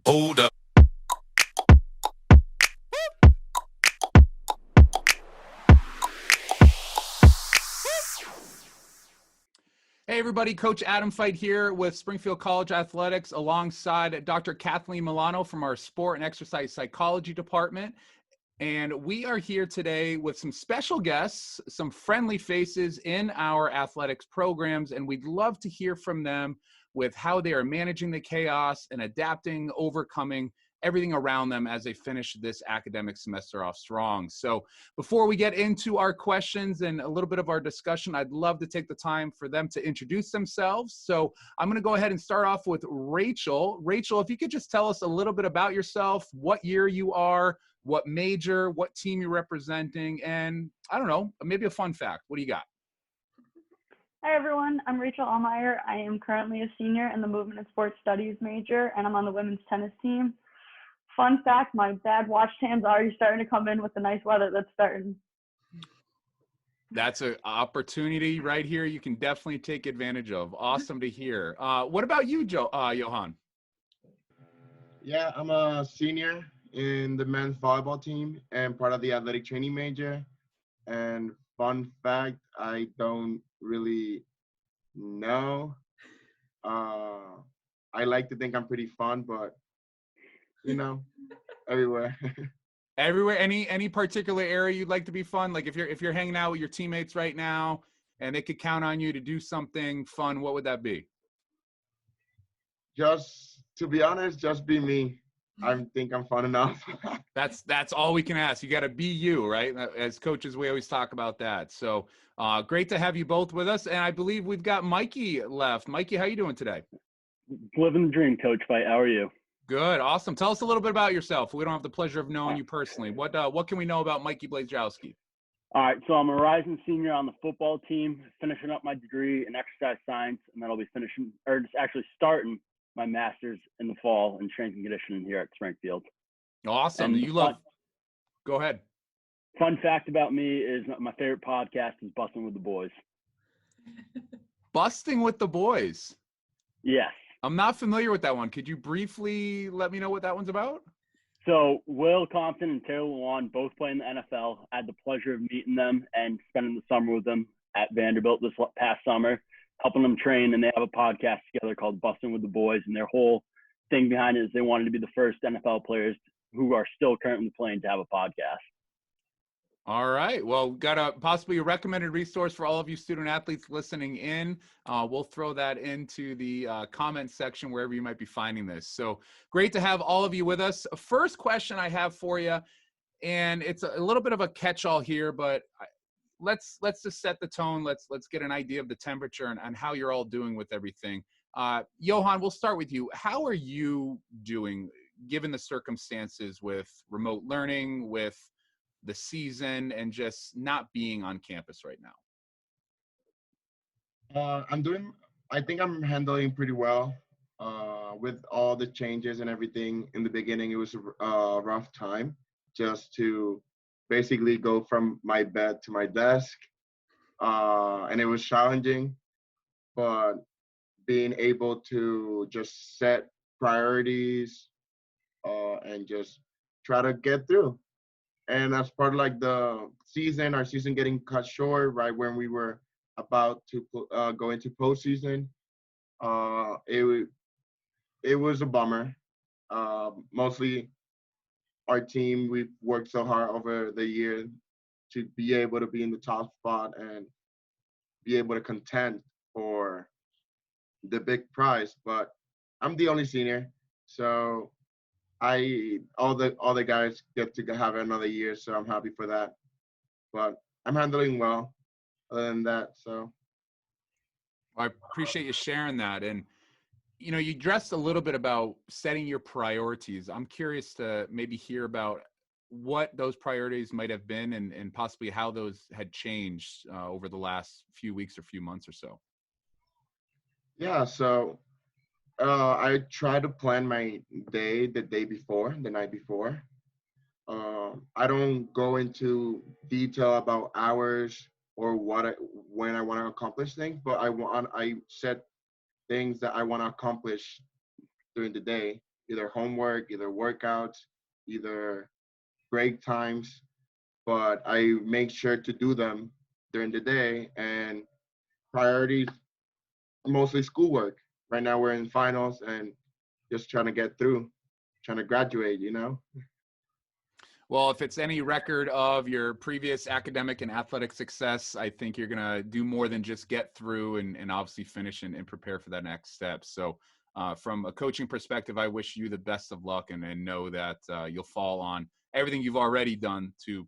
Hold up. Hey everybody, Coach Adam Fight here with Springfield College Athletics alongside Dr. Kathleen Milano from our Sport and Exercise Psychology Department. And we are here today with some special guests, some friendly faces in our athletics programs, and we'd love to hear from them with how they are managing the chaos and adapting, overcoming everything around them as they finish this academic semester off strong. So before we get into our questions and a little bit of our discussion, I'd love to take the time for them to introduce themselves. So I'm going to go ahead and start off with Rachel. Rachel, if you could just tell us a little bit about yourself, what year you are, what major, what team you're representing, and I don't know, maybe a fun fact. What do you got? Hi everyone, I'm Rachel Allmeyer. I am currently a senior in the Movement and Sports Studies major, and I'm on the women's tennis team. Fun fact, my bad watch tan's already starting to come in with the nice weather that's starting. That's an opportunity right here you can definitely take advantage of. Awesome to hear. What about you, Johan? Yeah, I'm a senior in the men's volleyball team and part of the athletic training major. And fun fact, I don't really know. I like to think I'm pretty fun, but everywhere. Everywhere, any particular area you'd like to be fun? Like if you're hanging out with your teammates right now and they could count on you to do something fun, what would that be? Just to be honest, just be me. I think I'm fun enough. That's all we can ask. You got to be you, right? As coaches, we always talk about that. So great to have you both with us. And I believe we've got Mikey left. Mikey, how you doing today? Living the dream, Coach Fight. How are you? Good. Awesome. Tell us a little bit about yourself. We don't have the pleasure of knowing you personally. What can we know about Mikey Blazejowski? All right, so I'm a rising senior on the football team, finishing up my degree in exercise science, and then I'll be actually starting my master's in the fall in strength and conditioning here at Springfield. Awesome. Go ahead. Fun fact about me is my favorite podcast is Busting with the Boys. Busting with the Boys. Yes. I'm not familiar with that one. Could you briefly let me know what that one's about? So Will Compton and Taylor Lewan both play in the NFL. I had the pleasure of meeting them and spending the summer with them at Vanderbilt this past summer, helping them train. And they have a podcast together called Busting with the Boys. And their whole thing behind it is they wanted to be the first NFL players who are still currently playing to have a podcast. All right. Well, got possibly a recommended resource for all of you student athletes listening in. We'll throw that into the comment section wherever you might be finding this. So great to have all of you with us. First question I have for you, and it's a little bit of a catch-all here, but let's just set the tone. Let's get an idea of the temperature and how you're all doing with everything. Johan, we'll start with you. How are you doing given the circumstances with remote learning, with the season, and just not being on campus right now? I think I'm handling pretty well with all the changes and everything. In the beginning, it was a rough time just to basically go from my bed to my desk. And it was challenging, but being able to just set priorities and just try to get through. And as part of like our season getting cut short right when we were about to go into postseason, it was a bummer. Mostly our team, we've worked so hard over the year to be able to be in the top spot and be able to contend for the big prize. But I'm the only senior, so all the guys get to have another year, so I'm happy for that. But I'm handling well other than that. So I appreciate you sharing that. And you addressed a little bit about setting your priorities. I'm curious to maybe hear about what those priorities might have been and possibly how those had changed over the last few weeks or few months or so. Yeah, so I try to plan my day the night before. I don't go into detail about hours or when I want to accomplish things, but I set things that I want to accomplish during the day, either homework, either workouts, either break times, but I make sure to do them during the day. And priorities, mostly schoolwork. Right now we're in finals and just trying to get through, trying to graduate, you know? Well, if it's any record of your previous academic and athletic success, I think you're going to do more than just get through and obviously finish and prepare for that next step. So from a coaching perspective, I wish you the best of luck and know that you'll fall on everything you've already done to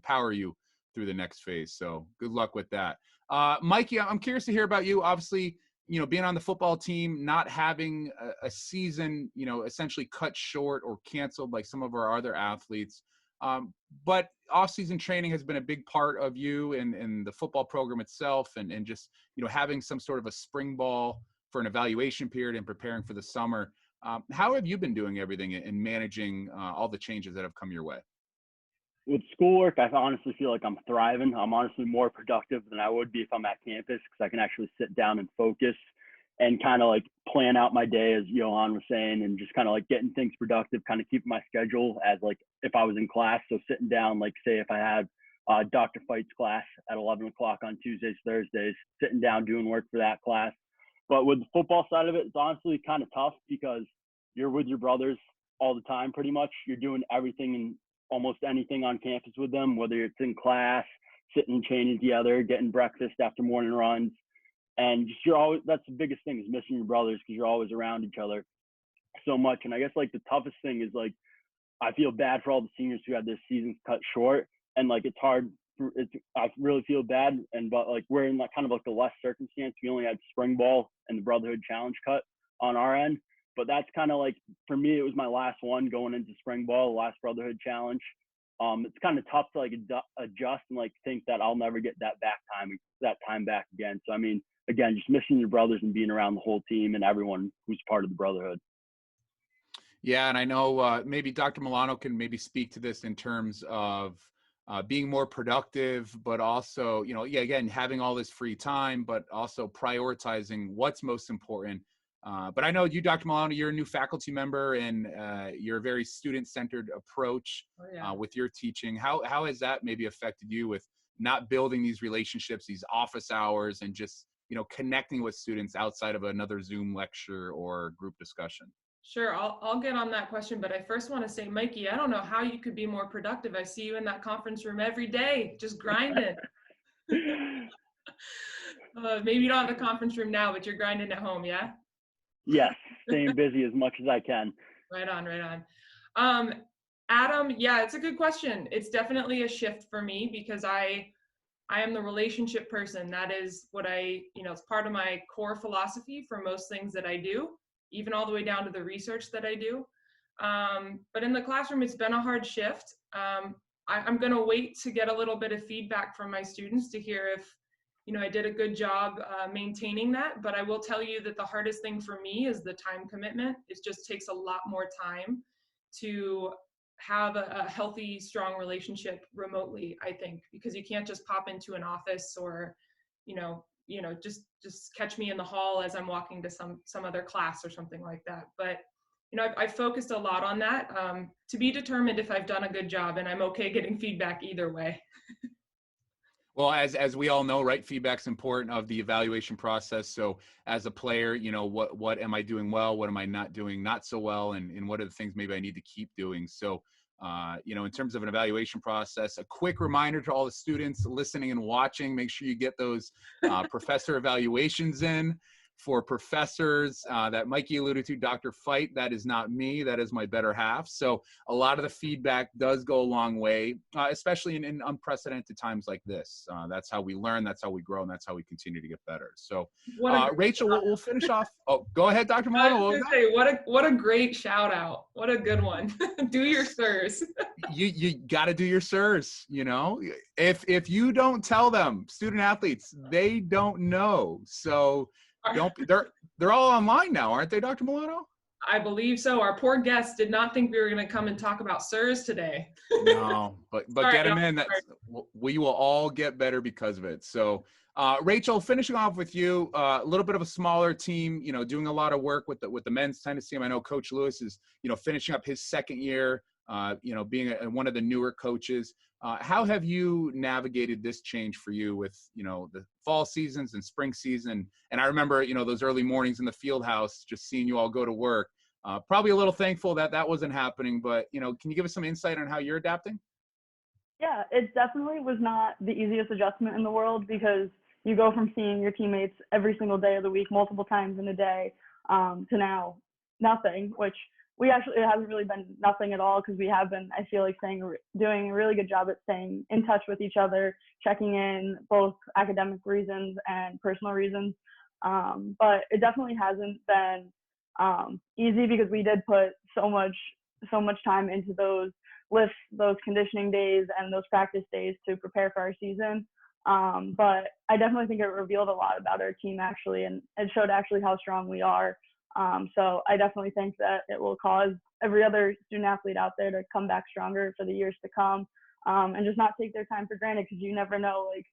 power you through the next phase. So good luck with that. Mikey, I'm curious to hear about you. Obviously, you know, being on the football team, not having a season, you know, essentially cut short or canceled like some of our other athletes. But off-season training has been a big part of you and the football program itself and just, you know, having some sort of a spring ball for an evaluation period and preparing for the summer. How have you been doing everything and managing all the changes that have come your way? With schoolwork, I honestly feel like I'm thriving. I'm honestly more productive than I would be if I'm at campus because I can actually sit down and focus and kind of like plan out my day, as Johan was saying, and just kind of like getting things productive, kind of keeping my schedule as like if I was in class. So sitting down, like say if I had Dr. Fight's class at 11 o'clock on Tuesdays, Thursdays, sitting down doing work for that class. But with the football side of it, it's honestly kind of tough because you're with your brothers all the time pretty much. You're doing everything and almost anything on campus with them, whether it's in class, sitting, changing together, getting breakfast after morning runs. And just that's the biggest thing is missing your brothers because you're always around each other so much. And I guess like the toughest thing is like, I feel bad for all the seniors who had their seasons cut short. And like, it's hard. I really feel bad. But like, we're in like kind of like the less circumstance. We only had spring ball and the Brotherhood Challenge cut on our end. But that's kind of like, for me, it was my last one going into spring ball, the last Brotherhood Challenge. It's kind of tough to like adjust and like think that I'll never get that time back again. So, I mean, again, just missing your brothers and being around the whole team and everyone who's part of the Brotherhood. Yeah. And I know maybe Dr. Milano can maybe speak to this in terms of being more productive, but also, you know, yeah, again, having all this free time, but also prioritizing what's most important. But I know you, Dr. Milano, you're a new faculty member and you're a very student-centered approach with your teaching. How has that maybe affected you with not building these relationships, these office hours, and just, you know, connecting with students outside of another Zoom lecture or group discussion? Sure, I'll get on that question, but I first want to say, Mikey, I don't know how you could be more productive. I see you in that conference room every day, just grinding. Maybe you don't have a conference room now, but you're grinding at home, yeah? Yes, staying busy as much as I can. Right on, right on. Adam, yeah, it's a good question. It's definitely a shift for me because I am the relationship person. That is what it's part of my core philosophy for most things that I do, even all the way down to the research that I do. But in the classroom, it's been a hard shift. I'm going to wait to get a little bit of feedback from my students to hear if, you know, I did a good job maintaining that. But I will tell you that the hardest thing for me is the time commitment. It just takes a lot more time to have a healthy, strong relationship remotely, I think, because you can't just pop into an office or, just catch me in the hall as I'm walking to some other class or something like that. But, you know, I've focused a lot on that to be determined if I've done a good job, and I'm okay getting feedback either way. Well, as we all know, right, feedback's important of the evaluation process. So as a player, you know, what am I doing well? What am I not doing not so well? And what are the things maybe I need to keep doing? So, you know, in terms of an evaluation process, a quick reminder to all the students listening and watching, make sure you get those professor evaluations in. For professors that Mikey alluded to, Dr. Fight, that is not me, that is my better half. So a lot of the feedback does go a long way, especially in unprecedented times like this. That's how we learn, that's how we grow, and that's how we continue to get better. So Rachel, we'll finish off. Oh, go ahead, Dr. Milano. I was gonna say, what a great shout out. What a good one. Do your SIRS. You got to do your SIRS, you know. If you don't tell them, student athletes, they don't know. So they're all online now, aren't they, Dr. Milano? I believe so. Our poor guest did not think we were going to come and talk about SIRS today. No, but Sorry, get them y'all. in. That's we will all get better because of it. So, Rachel, finishing off with you, a little bit of a smaller team, doing a lot of work with the men's tennis team. I know Coach Lewis is, finishing up his second year, being one of the newer coaches. How have you navigated this change for you with, the fall seasons and spring season? And I remember, those early mornings in the field house, just seeing you all go to work. Probably a little thankful that wasn't happening, but, can you give us some insight on how you're adapting? Yeah, it definitely was not the easiest adjustment in the world because you go from seeing your teammates every single day of the week, multiple times in a day, to now nothing, which it hasn't really been nothing at all because we have been, I feel like, doing a really good job at staying in touch with each other, checking in, both academic reasons and personal reasons. But it definitely hasn't been easy because we did put so much time into those lifts, those conditioning days, and those practice days to prepare for our season. But I definitely think it revealed a lot about our team actually, and it showed actually how strong we are. So I definitely think that it will cause every other student athlete out there to come back stronger for the years to come, and just not take their time for granted because you never know like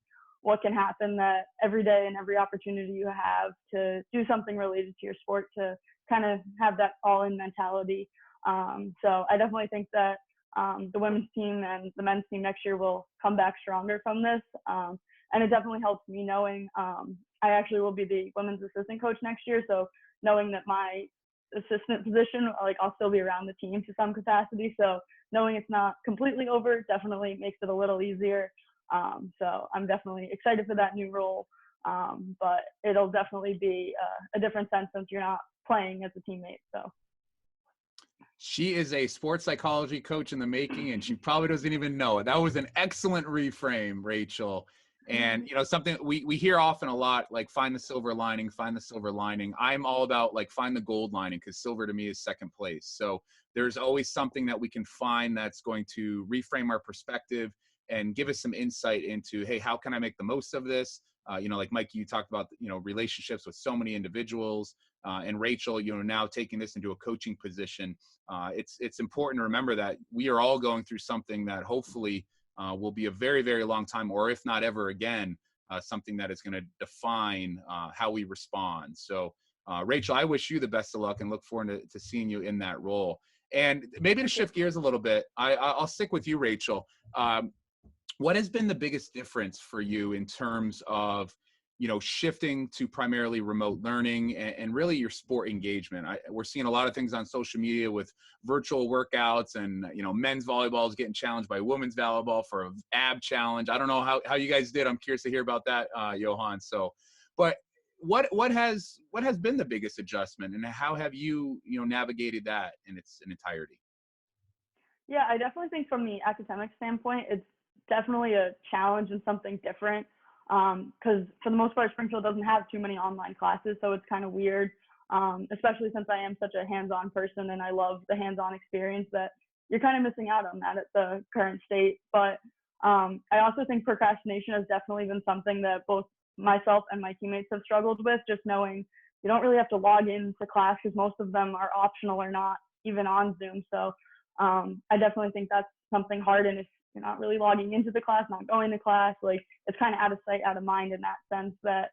what can happen that every day and every opportunity you have to do something related to your sport to kind of have that all-in mentality. So I definitely think that the women's team and the men's team next year will come back stronger from this. And it definitely helps me knowing I actually will be the women's assistant coach next year. So knowing that my assistant position, like I'll still be around the team to some capacity. So knowing it's not completely over definitely makes it a little easier. So I'm definitely excited for that new role. But it'll definitely be a different sense since you're not playing as a teammate. So. She is a sports psychology coach in the making, and she probably doesn't even know it. That was an excellent reframe, Rachel. And, something we hear often a lot, like find the silver lining, find the silver lining. I'm all about like find the gold lining because silver to me is second place. So there's always something that we can find that's going to reframe our perspective and give us some insight into, hey, how can I make the most of this? Like Mike, you talked about, relationships with so many individuals, and Rachel, now taking this into a coaching position. It's important to remember that we are all going through something that hopefully will be a very, very long time, or if not ever again, something that is going to define how we respond. So, Rachel, I wish you the best of luck and look forward to seeing you in that role. And maybe to shift gears a little bit, I'll stick with you, Rachel. What has been the biggest difference for you in terms of, shifting to primarily remote learning and really your sport engagement? We're seeing a lot of things on social media with virtual workouts and, men's volleyball is getting challenged by women's volleyball for an ab challenge. I don't know how you guys did. I'm curious to hear about that, Johan. So, but what has been the biggest adjustment and how have you, navigated that in its entirety? Yeah, I definitely think from the academic standpoint, it's definitely a challenge and something different because for the most part, Springfield doesn't have too many online classes, so it's kind of weird, especially since I am such a hands-on person and I love the hands-on experience that you're kind of missing out on that at the current state. But I also think procrastination has definitely been something that both myself and my teammates have struggled with, just knowing you don't really have to log into class because most of them are optional or not even on Zoom. So I definitely think that's something hard. And if you're not really logging into the class, not going to class, like it's kind of out of sight, out of mind in that sense that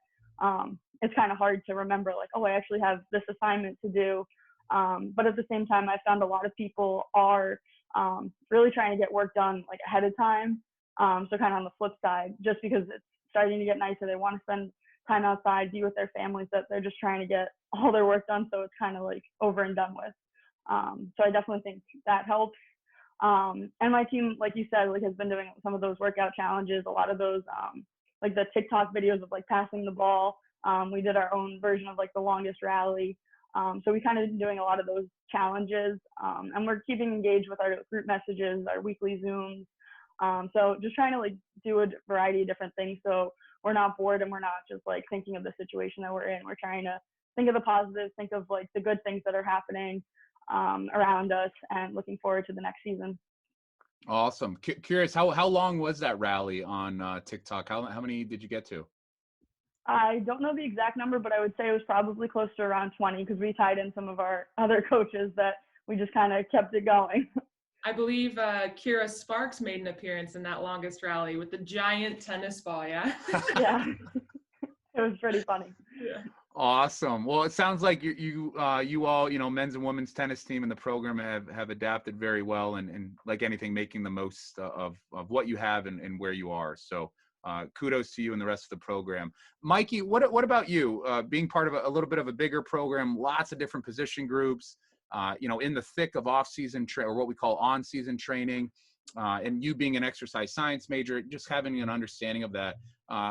it's kind of hard to remember like, oh, I actually have this assignment to do. But at the same time, I found a lot of people are really trying to get work done like ahead of time. So kind of on the flip side, just because it's starting to get nicer, they want to spend time outside, be with their families, that they're just trying to get all their work done. So it's kind of like over and done with. So I definitely think that helps. And my team, like you said, like has been doing some of those workout challenges, a lot of those, like the TikTok videos of like passing the ball. We did our own version of like the longest rally. So we kind of been doing a lot of those challenges, and we're keeping engaged with our group messages, our weekly Zooms. So just trying to like do a variety of different things. So we're not bored and we're not just like thinking of the situation that we're in. We're trying to think of the positives, think of like the good things that are happening around us, and looking forward to the next season. Awesome. Curious, how long was that rally on TikTok? How many did you get to? I don't know the exact number, but I would say it was probably close to around 20 because we tied in some of our other coaches that we just kind of kept it going. I believe Kira Sparks made an appearance in that longest rally with the giant tennis ball. Yeah. Yeah, it was pretty funny. Yeah. Awesome. Well, it sounds like you all, men's and women's tennis team and the program have adapted very well, and like anything, making the most of what you have and where you are. So kudos to you and the rest of the program. Mikey, what about you? Being part of a little bit of a bigger program, lots of different position groups, in the thick of off-season or what we call on-season training, and you being an exercise science major, just having an understanding of that.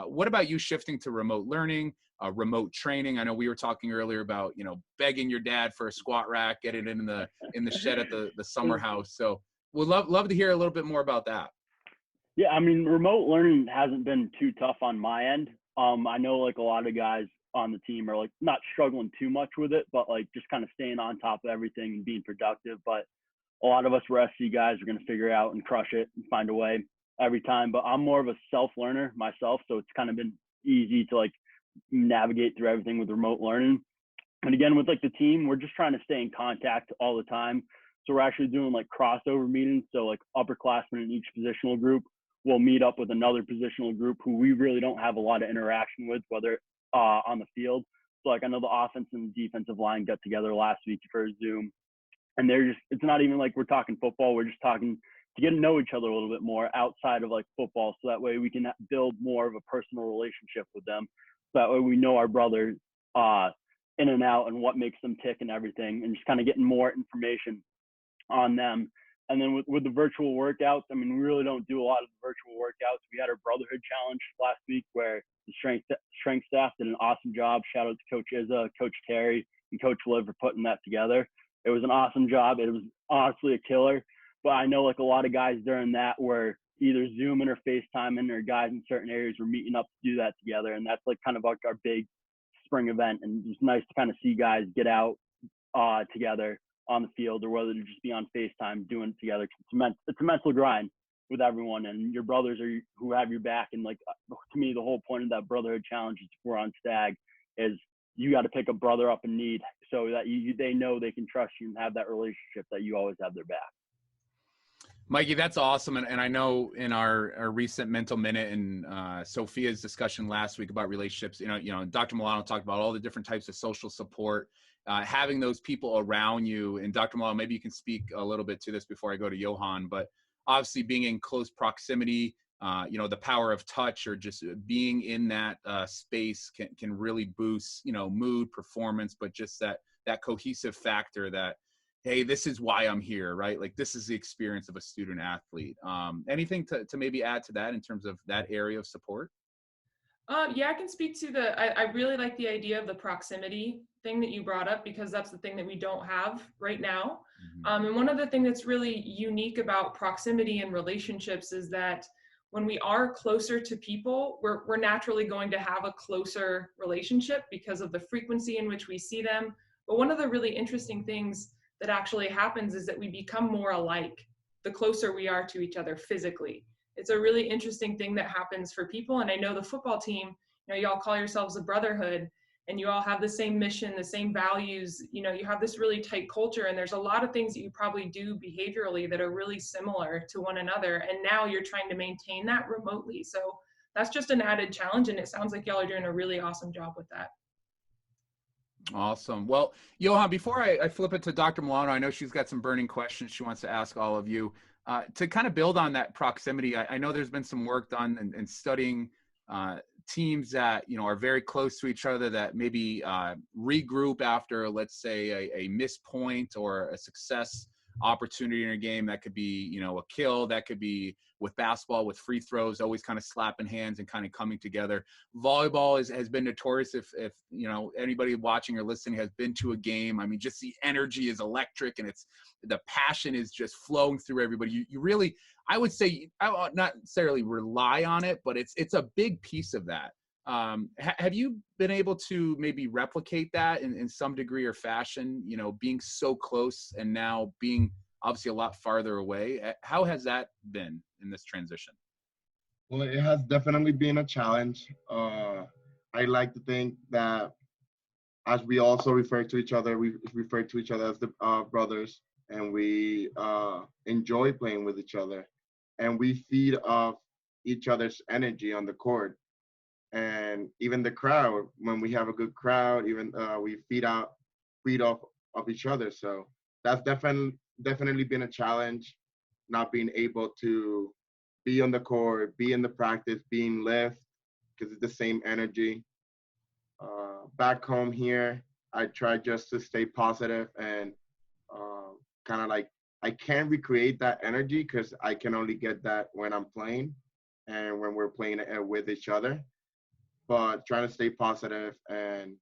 What about you shifting to remote learning? Remote training. I know we were talking earlier about, begging your dad for a squat rack, get it in the shed at the summer house. So we'd love to hear a little bit more about that. Yeah, I mean, remote learning hasn't been too tough on my end. I know like a lot of guys on the team are like not struggling too much with it, but like just kind of staying on top of everything and being productive. But a lot of us SC guys are going to figure out and crush it and find a way every time. But I'm more of a self-learner myself, so it's kind of been easy to like navigate through everything with remote learning. And again, with like the team, we're just trying to stay in contact all the time. So we're actually doing like crossover meetings. So like upperclassmen in each positional group will meet up with another positional group who we really don't have a lot of interaction with, whether on the field. So like I know the offense and defensive line got together last week for a Zoom, and it's not even like we're talking football. We're just talking to get to know each other a little bit more outside of like football. So that way we can build more of a personal relationship with them. So that way we know our brothers in and out and what makes them tick and everything, and just kind of getting more information on them. And then with the virtual workouts, I mean, we really don't do a lot of the virtual workouts. We had our brotherhood challenge last week where the strength staff did an awesome job. Shout out to Coach Izza, Coach Terry, and Coach Liv for putting that together. It was an awesome job. It was honestly a killer. But I know like a lot of guys during that were either Zooming or FaceTiming, or guys in certain areas were meeting up to do that together. And that's like kind of like our big spring event. And it's nice to kind of see guys get out together on the field, or whether to just be on FaceTime doing it together. It's a mental grind with everyone, and your brothers are who have your back. And like, to me, the whole point of that brotherhood challenge is we're on Stag is you got to pick a brother up in need so that they know they can trust you and have that relationship that you always have their back. Mikey, that's awesome. And I know in our recent mental minute and Sophia's discussion last week about relationships, Dr. Milano talked about all the different types of social support, having those people around you. And Dr. Milano, maybe you can speak a little bit to this before I go to Johan, but obviously being in close proximity, the power of touch or just being in that space can really boost, mood, performance, but just that cohesive factor that, hey, this is why I'm here, right? Like this is the experience of a student athlete. Anything to maybe add to that in terms of that area of support? Yeah, I can speak to I really like the idea of the proximity thing that you brought up, because that's the thing that we don't have right now. Mm-hmm. And one of the things that's really unique about proximity and relationships is that when we are closer to people, we're naturally going to have a closer relationship because of the frequency in which we see them. But one of the really interesting things that actually happens is that we become more alike the closer we are to each other physically. It's a really interesting thing that happens for people. And I know the football team, you all call yourselves a brotherhood, and you all have the same mission, the same values, you have this really tight culture, and there's a lot of things that you probably do behaviorally that are really similar to one another. And now you're trying to maintain that remotely. So that's just an added challenge. And it sounds like y'all are doing a really awesome job with that. Awesome. Well, Johan, before I flip it to Dr. Milano, I know she's got some burning questions she wants to ask all of you. To kind of build on that proximity, I know there's been some work done in studying teams that, are very close to each other that maybe regroup after, let's say, a missed point or a success opportunity in a game. That could be, a kill. That could be with basketball, with free throws, always kind of slapping hands and kind of coming together. Volleyball has been notorious. If anybody watching or listening has been to a game, I mean, just the energy is electric, and the passion is just flowing through everybody. You really, I would say, I would not necessarily rely on it, but it's a big piece of that. Have you been able to maybe replicate that in some degree or fashion, being so close and now being obviously a lot farther away? How has that been in this transition? Well, it has definitely been a challenge. I like to think that as we also refer to each other, we refer to each other as the brothers, and we enjoy playing with each other, and we feed off each other's energy on the court, and even the crowd. When we have a good crowd, even we feed off of each other. So that's definitely been a challenge, not being able to be on the court, be in the practice, being lift, because it's the same energy. Back home here, I try just to stay positive and kind of like I can't recreate that energy because I can only get that when I'm playing and when we're playing with each other. But trying to stay positive and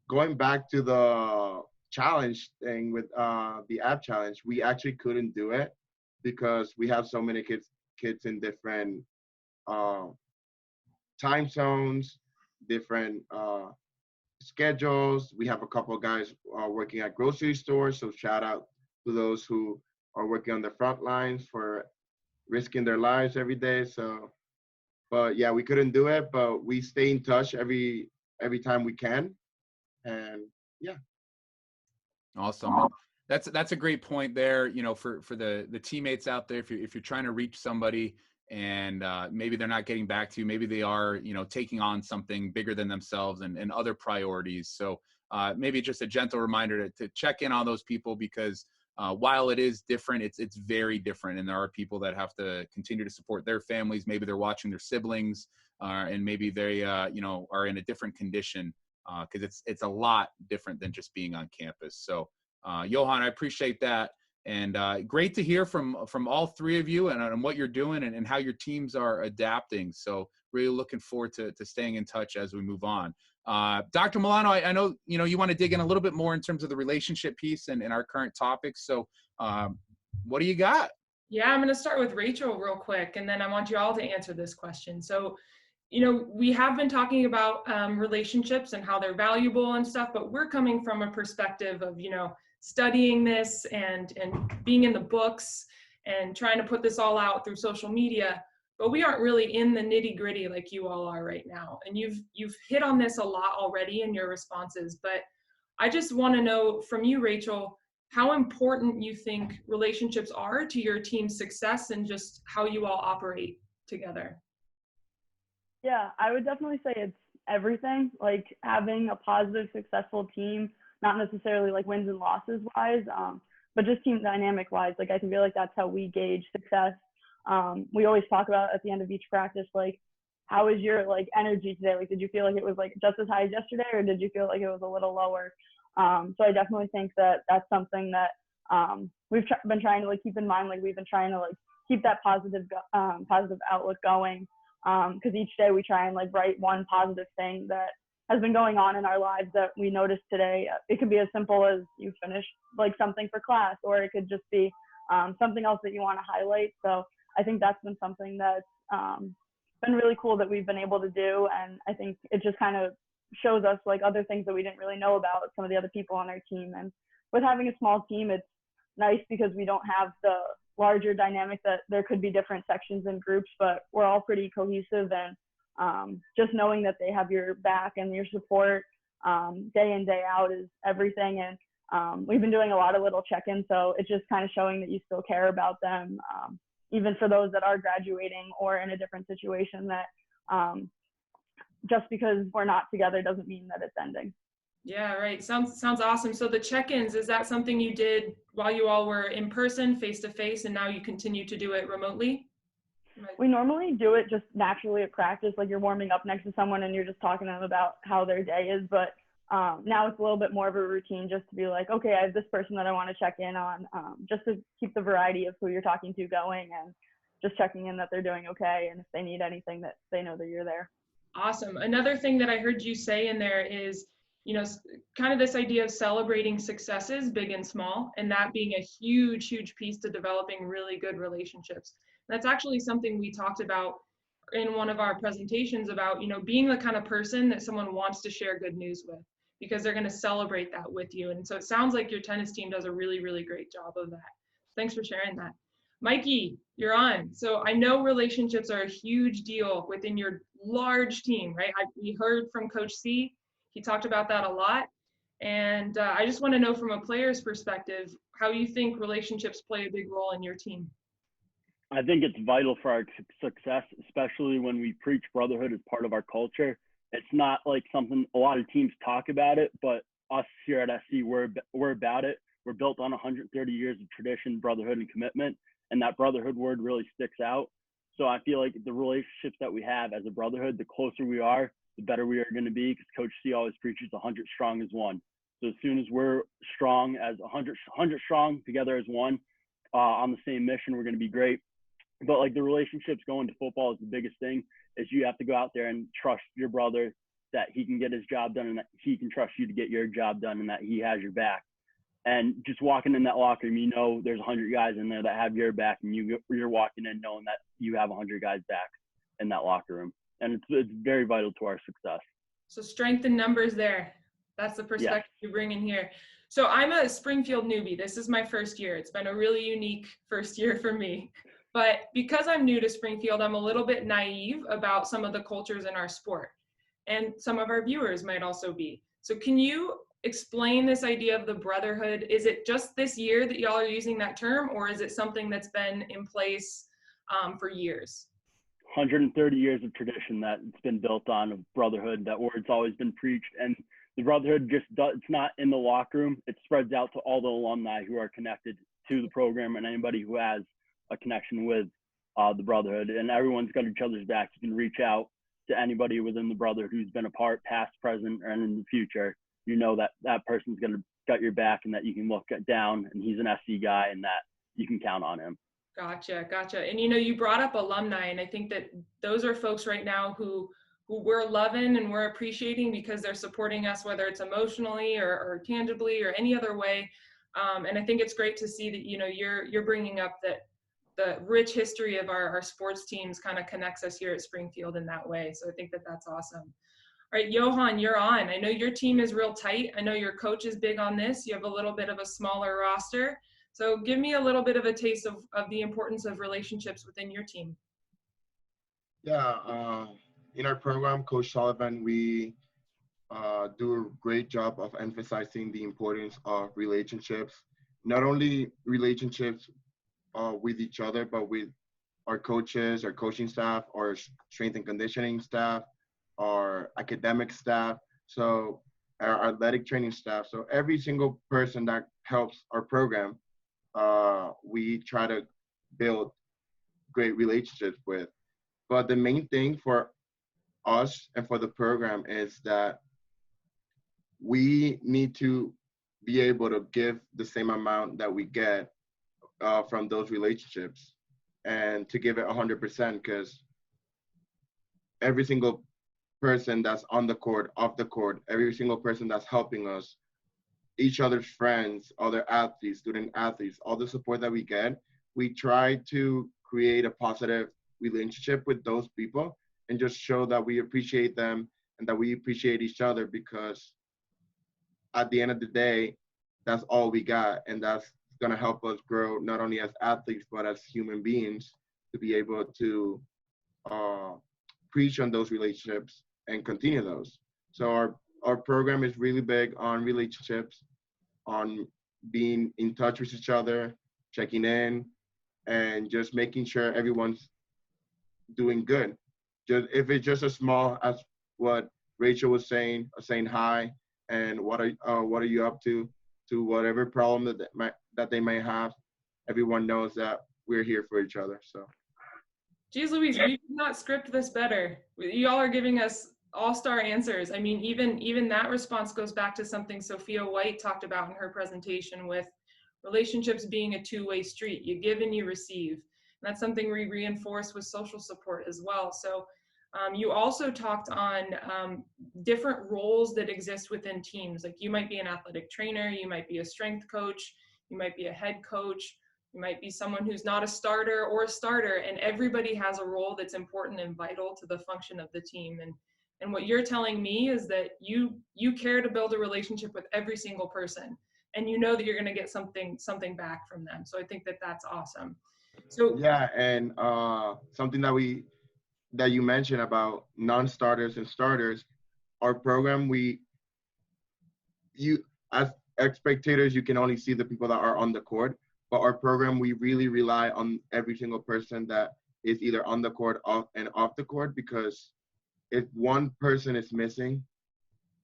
going back to the challenge thing with the app challenge, we actually couldn't do it because we have so many kids in different uh, time zones, different schedules. We have a couple of guys working at grocery stores, so shout out to those who are working on the front lines for risking their lives every day. So, but yeah, we couldn't do it, but we stay in touch every time we can, and yeah. Awesome. And that's a great point there, for the teammates out there. If you're trying to reach somebody and maybe they're not getting back to you, maybe they are, taking on something bigger than themselves and other priorities. So maybe just a gentle reminder to check in on those people, because while it is different, it's very different. And there are people that have to continue to support their families. Maybe they're watching their siblings and maybe they, are in a different condition. Because it's a lot different than just being on campus. So, Johan, I appreciate that, and great to hear from all three of you and what you're doing and how your teams are adapting. So, really looking forward to staying in touch as we move on. Dr. Milano, I know you want to dig in a little bit more in terms of the relationship piece and our current topics. So, what do you got? Yeah, I'm going to start with Rachel real quick, and then I want you all to answer this question. So, we have been talking about relationships and how they're valuable and stuff, but we're coming from a perspective of, studying this and being in the books and trying to put this all out through social media, but we aren't really in the nitty gritty like you all are right now. And you've hit on this a lot already in your responses, but I just want to know from you, Rachel, how important you think relationships are to your team's success and just how you all operate together. Yeah, I would definitely say it's everything. Like having a positive, successful team, not necessarily like wins and losses wise, but just team dynamic wise. Like I feel like that's how we gauge success. We always talk about at the end of each practice, like, how is your like energy today? Like, did you feel like it was like just as high as yesterday, or did you feel like it was a little lower? So I definitely think that that's something that we've been trying to like keep in mind. Like we've been trying to like keep that positive outlook going. Because each day we try and like write one positive thing that has been going on in our lives that we noticed today. It could be as simple as you finished like something for class, or it could just be something else that you want to highlight. So I think that's been something that's been really cool that we've been able to do. And I think it just kind of shows us like other things that we didn't really know about some of the other people on our team. And with having a small team, it's nice because we don't have the larger dynamic that there could be different sections and groups, but we're all pretty cohesive, and just knowing that they have your back and your support day in, day out is everything. And we've been doing a lot of little check-ins, so it's just kind of showing that you still care about them, even for those that are graduating or in a different situation, that just because we're not together doesn't mean that it's ending. Yeah, right. Sounds awesome. So the check-ins, is that something you did while you all were in person, face-to-face, and now you continue to do it remotely? We normally do it just naturally at practice, like you're warming up next to someone and you're just talking to them about how their day is. But now it's a little bit more of a routine, just to be like, okay, I have this person that I want to check in on, just to keep the variety of who you're talking to going, and just checking in that they're doing okay, and if they need anything, that they know that you're there. Awesome. Another thing that I heard you say in there is, kind of this idea of celebrating successes, big and small, and that being a huge, huge piece to developing really good relationships. That's actually something we talked about in one of our presentations about, being the kind of person that someone wants to share good news with, because they're going to celebrate that with you. And so it sounds like your tennis team does a really, really great job of that. Thanks for sharing that. Mikey, you're on. So I know relationships are a huge deal within your large team, right? We heard from Coach C. He talked about that a lot. And I just want to know from a player's perspective, how you think relationships play a big role in your team. I think it's vital for our success, especially when we preach brotherhood as part of our culture. It's not like something a lot of teams talk about it, but us here at SC, we're about it. We're built on 130 years of tradition, brotherhood, and commitment, and that brotherhood word really sticks out. So I feel like the relationships that we have as a brotherhood, the closer we are, the better we are going to be, because Coach C always preaches 100 strong as one. So as soon as we're strong as 100 strong together as one on the same mission, we're going to be great. But like the relationships going to football is the biggest thing, is you have to go out there and trust your brother that he can get his job done and that he can trust you to get your job done and that he has your back. And just walking in that locker room, you know there's 100 guys in there that have your back, and you're walking in knowing that you have 100 guys back in that locker room. And it's very vital to our success. So strength in numbers there. That's the perspective you bring in here. So I'm a Springfield newbie. This is my first year. It's been a really unique first year for me. But because I'm new to Springfield, I'm a little bit naive about some of the cultures in our sport. And some of our viewers might also be. So can you explain this idea of the brotherhood? Is it just this year that y'all are using that term, or is it something that's been in place for years? 130 years of tradition that it's been built on of brotherhood. That word's always been preached, and the brotherhood it's not in the locker room. It spreads out to all the alumni who are connected to the program and anybody who has a connection with the brotherhood. And everyone's got each other's back. You can reach out to anybody within the brotherhood who's been a part, past, present, and in the future. You know that that person's got your back, and that you can look down, and he's an SC guy, and that you can count on him. Gotcha. And you brought up alumni, and I think that those are folks right now who we're loving and we're appreciating because they're supporting us, whether it's emotionally or tangibly or any other way. And I think it's great to see that you're bringing up that the rich history of our sports teams kind of connects us here at Springfield in that way. So I think that that's awesome. All right, Johan, you're on. I know your team is real tight. I know your coach is big on this. You have a little bit of a smaller roster. So give me a little bit of a taste of the importance of relationships within your team. Yeah, in our program, Coach Sullivan, we do a great job of emphasizing the importance of relationships, not only relationships with each other, but with our coaches, our coaching staff, our strength and conditioning staff, our academic staff, so our athletic training staff. So every single person that helps our program, we try to build great relationships with. But the main thing for us and for the program is that we need to be able to give the same amount that we get from those relationships, and to give it 100%, because every single person that's on the court, off the court, every single person that's helping us, each other's friends, other athletes, student athletes, all the support that we get, we try to create a positive relationship with those people and just show that we appreciate them and that we appreciate each other, because at the end of the day, that's all we got. And that's going to help us grow not only as athletes, but as human beings, to be able to preach on those relationships and continue those. So our program is really big on relationships, on being in touch with each other, checking in, and just making sure everyone's doing good. Just if it's just as small as what Rachel was saying hi, and what are you up to whatever problem that they may have, everyone knows that we're here for each other. So, geez Louise, we could not script this better. Y'all are giving us all-star answers. I mean, even that response goes back to something Sophia White talked about in her presentation, with relationships being a two-way street. You give and you receive. And that's something we reinforce with social support as well. So you also talked on different roles that exist within teams. Like, you might be an athletic trainer, you might be a strength coach, you might be a head coach, you might be someone who's not a starter or a starter, and everybody has a role that's important and vital to the function of the team. And what you're telling me is that you care to build a relationship with every single person. and you know that you're going to get something back from them. So I think that that's awesome. So Yeah, and something that you mentioned about non-starters and starters, our program, you as spectators, you can only see the people that are on the court, but our program, we really rely on every single person that is either on the court off the court, because if one person is missing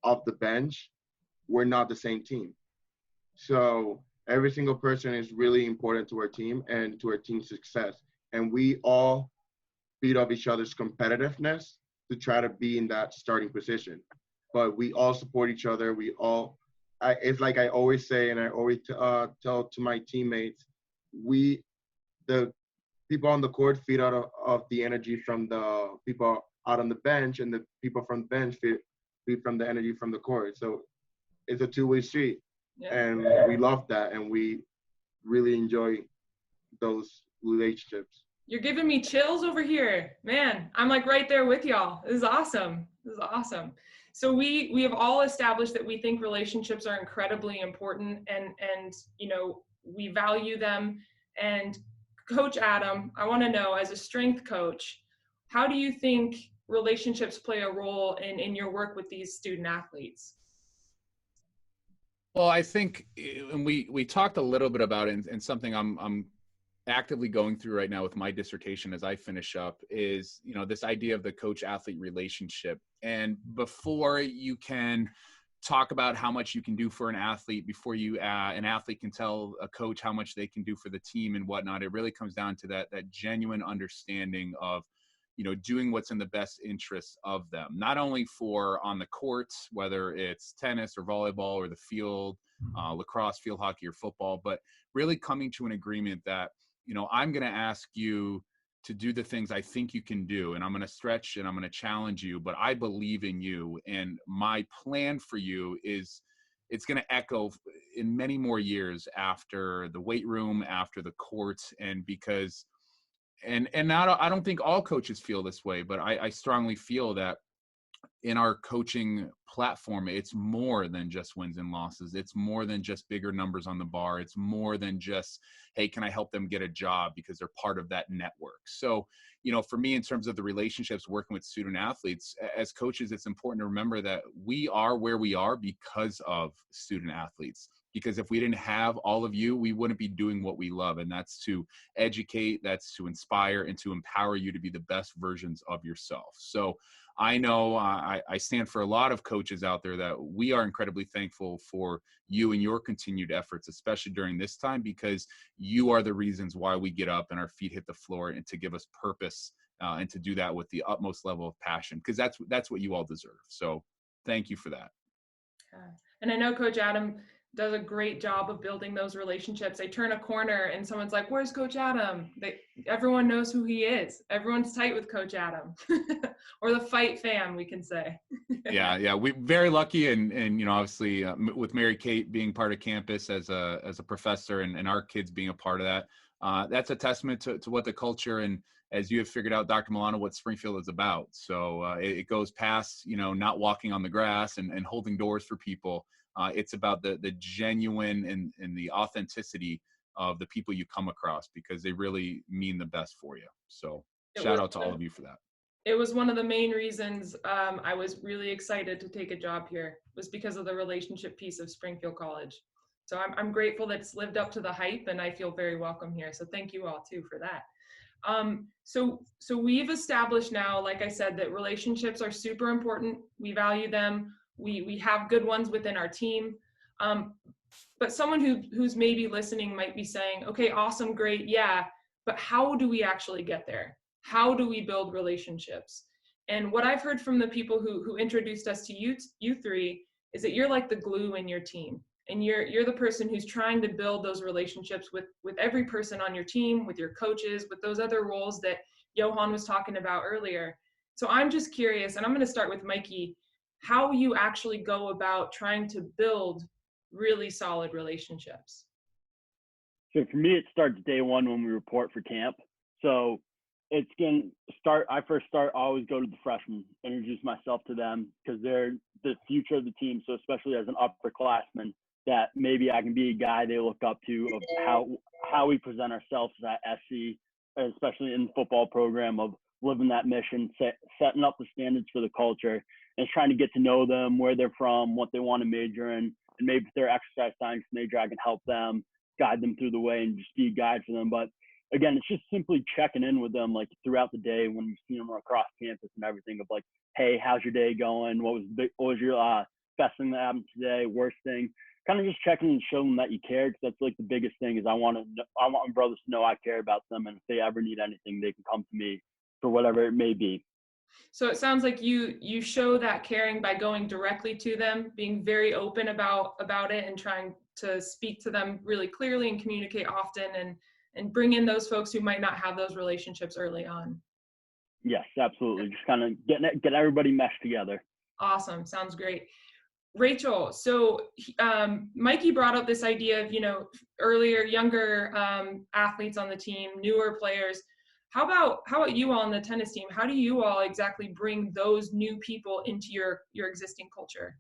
off the bench, we're not the same team. So every single person is really important to our team and to our team's success. And we all feed off each other's competitiveness to try to be in that starting position. But we all support each other. It's like I always say, and I always tell to my teammates, the people on the court feed out of the energy from the people out on the bench, and the people from the bench feed from the energy from the court. So it's a two-way street. yeah. And we love that, and we really enjoy those relationships. You're giving me chills over here, man. I'm like right there with y'all. This is awesome. This is awesome. So we have all established that we think relationships are incredibly important, and you know, we value them. And Coach Adam, I want to know, as a strength coach, how do you think relationships play a role in your work with these student athletes? Well, I think, and we talked a little bit about it, and something I'm actively going through right now with my dissertation as I finish up is, you know, this idea of the coach-athlete relationship. And before you can talk about how much you can do for an athlete, before an athlete can tell a coach how much they can do for the team and whatnot, it really comes down to that genuine understanding of, you know, doing what's in the best interest of them, not only for on the courts, whether it's tennis or volleyball or the field, lacrosse, field hockey, or football, but really coming to an agreement that, you know, I'm going to ask you to do the things I think you can do, and I'm going to stretch and I'm going to challenge you, but I believe in you, and my plan for you is it's going to echo in many more years after the weight room, after the courts, and because and I don't think all coaches feel this way, but I strongly feel that in our coaching platform, it's more than just wins and losses. It's more than just bigger numbers on the bar. It's more than just, hey, can I help them get a job, because they're part of that network. So, you know, for me, in terms of the relationships working with student athletes, as coaches, it's important to remember that we are where we are because of student athletes. Because if we didn't have all of you, we wouldn't be doing what we love. And that's to educate, that's to inspire, and to empower you to be the best versions of yourself. So I know I stand for a lot of coaches out there that we are incredibly thankful for you and your continued efforts, especially during this time, because you are the reasons why we get up and our feet hit the floor, and to give us purpose and to do that with the utmost level of passion, because that's what you all deserve. So thank you for that. And I know Coach Adam does a great job of building those relationships. I turn a corner and someone's like, "Where's Coach Adam?" Everyone knows who he is. Everyone's tight with Coach Adam, or the fight fam, we can say. Yeah, we're very lucky, and you know, obviously with Mary Kate being part of campus as a professor, and our kids being a part of that, that's a testament to what the culture, and as you have figured out, Dr. Milano, what Springfield is about. So it goes past, you know, not walking on the grass and holding doors for people. It's about the genuine and the authenticity of the people you come across, because they really mean the best for you. So shout out to all of you for that. It was one of the main reasons I was really excited to take a job here, was because of the relationship piece of Springfield College. So I'm grateful that it's lived up to the hype, and I feel very welcome here. So thank you all too for that. So we've established now, like I said, that relationships are super important. We value them. We have good ones within our team. But someone who's maybe listening might be saying, okay, awesome, great, yeah, but how do we actually get there? How do we build relationships? And what I've heard from the people who introduced us to you three is that you're like the glue in your team. And you're the person who's trying to build those relationships with every person on your team, with your coaches, with those other roles that Johan was talking about earlier. So I'm just curious, and I'm going to start with Mikey, how you actually go about trying to build really solid relationships. So for me, it starts day one when we report for camp. So it's going to start, I always go to the freshmen, introduce myself to them, because they're the future of the team. So especially as an upperclassman, that maybe I can be a guy they look up to of how we present ourselves at SC, especially in the football program, of living that mission, setting up the standards for the culture, and trying to get to know them, where they're from, what they want to major in, and maybe if they're exercise science major, I can help them, guide them through the way, and just be a guide for them. But again, it's just simply checking in with them like throughout the day when you see them across campus and everything, of like, hey, how's your day going? What was your best thing that happened today? Worst thing? Kind of just checking and showing them that you care, because that's like the biggest thing is I want my brothers to know I care about them, and if they ever need anything, they can come to me for whatever it may be. So it sounds like you show that caring by going directly to them, being very open about it, and trying to speak to them really clearly and communicate often, and bring in those folks who might not have those relationships early on. Yes, absolutely. Just kind of get everybody meshed together. Awesome. Sounds great. Rachel, so Mikey brought up this idea of, earlier, younger athletes on the team, newer players. How about you all on the tennis team? How do you all exactly bring those new people into your existing culture?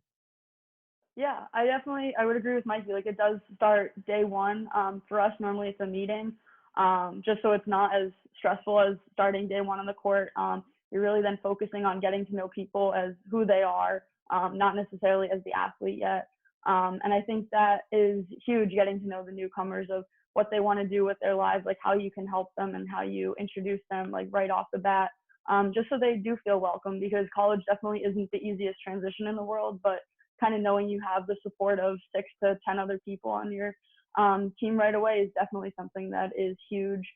Yeah, I would agree with Mikey. Like, it does start day one. For us, normally it's a meeting, just so it's not as stressful as starting day one on the court. You're really then focusing on getting to know people as who they are, not necessarily as the athlete yet. And I think that is huge, getting to know the newcomers, of what they want to do with their lives, like how you can help them and how you introduce them like right off the bat, just so they do feel welcome, because college definitely isn't the easiest transition in the world, but kind of knowing you have the support of 6 to 10 other people on your team right away is definitely something that is huge.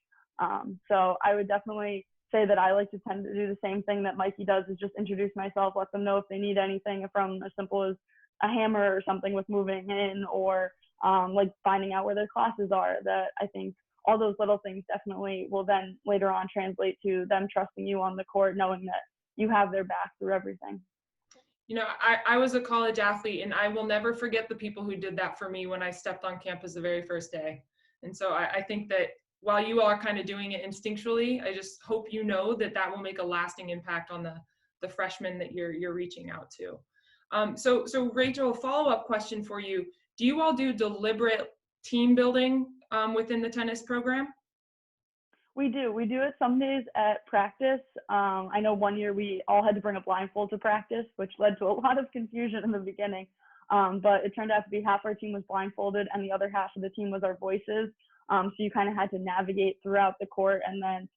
So I would definitely say that I like to tend to do the same thing that Mikey does, is just introduce myself, let them know if they need anything from as simple as a hammer or something with moving in, or like finding out where their classes are. That I think all those little things definitely will then later on translate to them trusting you on the court, knowing that you have their back through everything. I was a college athlete, and I will never forget the people who did that for me when I stepped on campus the very first day. And so I think that while you all are kind of doing it instinctually, I just hope that will make a lasting impact on the freshmen that you're reaching out to. So Rachel, a follow-up question for you. Do you all do deliberate team building within the tennis program? We do. We do it some days at practice. I know one year we all had to bring a blindfold to practice, which led to a lot of confusion in the beginning. But it turned out to be half our team was blindfolded and the other half of the team was our voices. So you kind of had to navigate throughout the court and then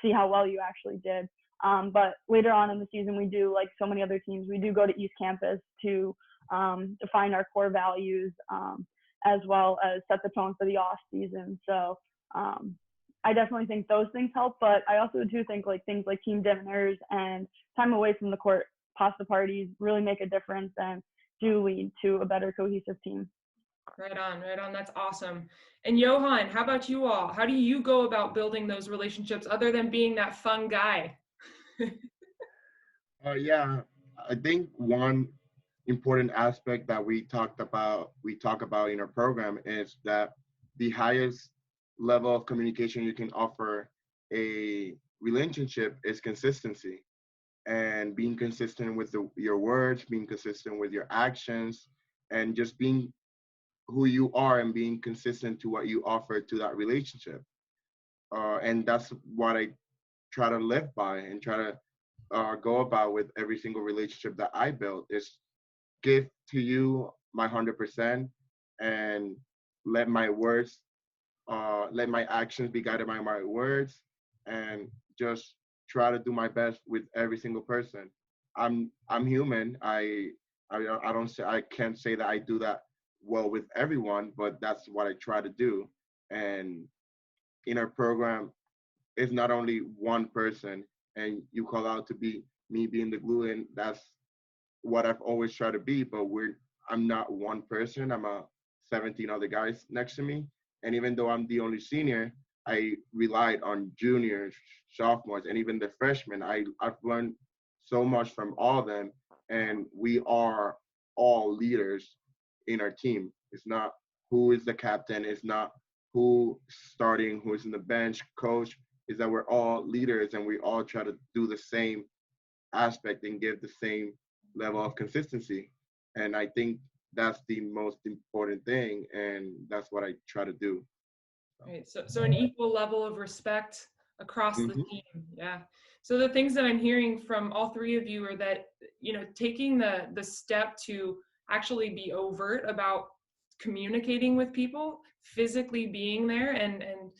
see how well you actually did. But later on in the season, we do, like so many other teams, we do go to East Campus to define our core values, as well as set the tone for the off season. So I definitely think those things help, but I also do think like things like team dinners and time away from the court, pasta parties really make a difference and do lead to a better cohesive team. Right on. That's awesome. And Johan, how about you all? How do you go about building those relationships other than being that fun guy? Yeah, I think one important aspect that we talk about in our program is that the highest level of communication you can offer a relationship is consistency, and being consistent with your words, being consistent with your actions, and just being who you are and being consistent to what you offer to that relationship. And that's what I try to live by and try to go about with every single relationship that I build, is give to you my 100% and let my words, let my actions be guided by my words, and just try to do my best with every single person. I'm human. I can't say that I do that well with everyone, but that's what I try to do. And in our program, it's not only one person, and you call out to be me being the glue, and that's what I've always tried to be. But I'm not one person. I'm 17 other guys next to me, and even though I'm the only senior, I relied on juniors, sophomores, and even the freshmen. I've learned so much from all of them, and we are all leaders in our team. It's not who is the captain. It's not who starting, who is in the bench, coach. Is that we're all leaders and we all try to do the same aspect and give the same level of consistency. And I think that's the most important thing, and that's what I try to do. Right. So an equal level of respect across the Hmm. team. Yeah. So the things that I'm hearing from all three of you are that, taking the step to actually be overt about communicating with people, physically being there and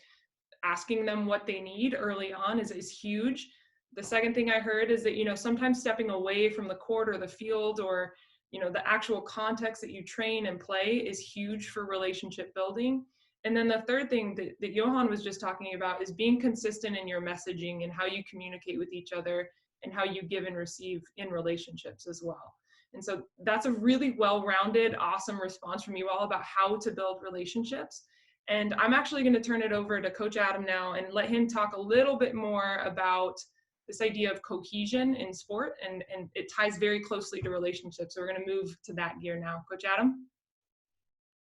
asking them what they need early on is huge. The second thing I heard is that, sometimes stepping away from the court or the field or, the actual context that you train and play is huge for relationship building. And then the third thing that Johan was just talking about is being consistent in your messaging and how you communicate with each other and how you give and receive in relationships as well. And so that's a really well-rounded, awesome response from you all about how to build relationships. And I'm actually going to turn it over to Coach Adam now and let him talk a little bit more about this idea of cohesion in sport. And it ties very closely to relationships. So we're going to move to that gear now. Coach Adam?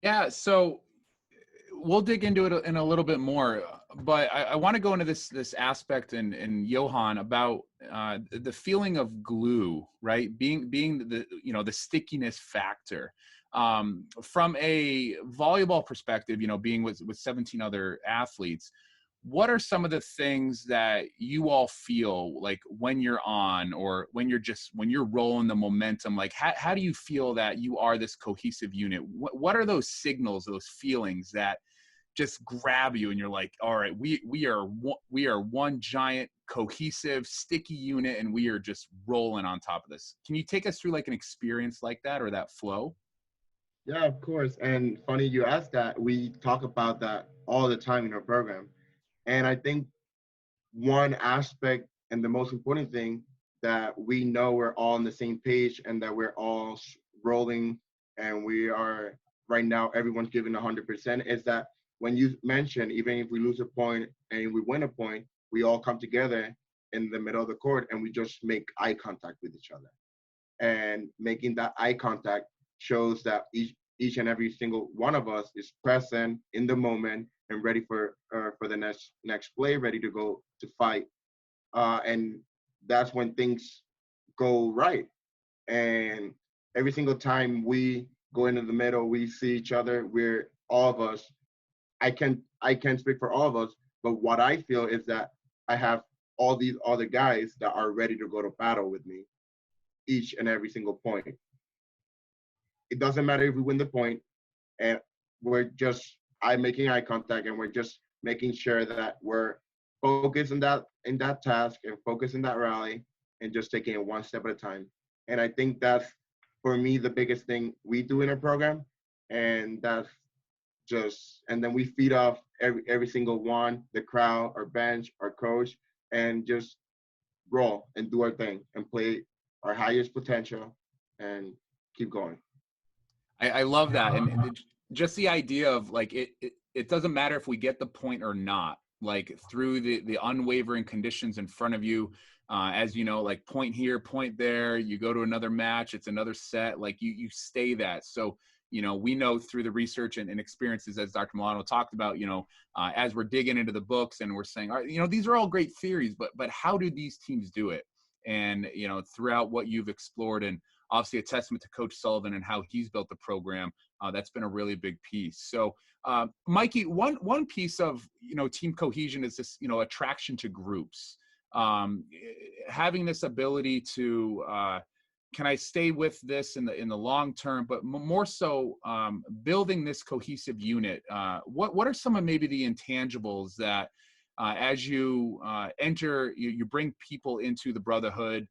Yeah, so we'll dig into it in a little bit more, but I want to go into this aspect in Johan about the feeling of glue, right? Being the the stickiness factor. From a volleyball perspective, being with 17 other athletes, what are some of the things that you all feel like when you're on, or when you're rolling the momentum? Like, how do you feel that you are this cohesive unit? What are those signals, those feelings that just grab you and you're like, all right, we are one giant cohesive sticky unit, and we are just rolling on top of this? Can you take us through like an experience like that, or that flow? Yeah, of course. And funny you asked that. We talk about that all the time in our program. And I think one aspect and the most important thing that we know we're all on the same page and that we're all rolling and we are right now, everyone's giving 100% is that when you mention, even if we lose a point and we win a point, we all come together in the middle of the court and we just make eye contact with each other. And making that eye contact shows that each and every single one of us is present in the moment and ready for the next play, ready to go to fight. And that's when things go right. And every single time we go into the middle, we see each other. We're all of us. I can't speak for all of us, but what I feel is that I have all these other guys that are ready to go to battle with me each and every single point. It doesn't matter if we win the point, and I'm making eye contact, and we're just making sure that we're focused in that task and focused in that rally, and just taking it one step at a time. And I think that's for me the biggest thing we do in our program, and that's and then we feed off every single one, the crowd, our bench, our coach, and just roll and do our thing and play our highest potential and keep going. I love that. And just the idea of like, it doesn't matter if we get the point or not, like through the unwavering conditions in front of you, as you know, like point here, point there, you go to another match, it's another set, like you stay that. So, we know through the research and experiences, as Dr. Milano talked about, as we're digging into the books and we're saying, all right, these are all great theories, but how do these teams do it? And, throughout what you've explored, and obviously a testament to Coach Sullivan and how he's built the program, that's been a really big piece. So, Mikey, one piece of, team cohesion is this, attraction to groups. Having this ability to, can I stay with this in the long term, but more so building this cohesive unit. What are some of maybe the intangibles that as you enter, you bring people into the brotherhood?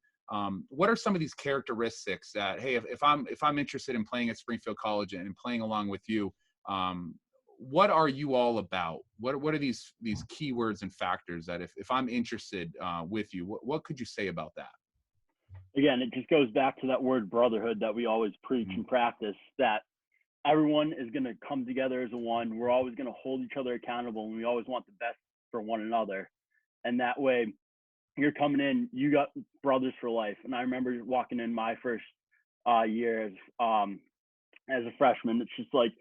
What are some of these characteristics that, hey, if I'm interested in playing at Springfield College and playing along with you, what are you all about? What are these keywords and factors that if I'm interested with you, what could you say about that? Again, it just goes back to that word brotherhood that we always preach and practice, that everyone is going to come together as a one. We're always going to hold each other accountable, and we always want the best for one another. And that way, you're coming in, you got brothers for life. And I remember walking in my first year as a freshman. It's just like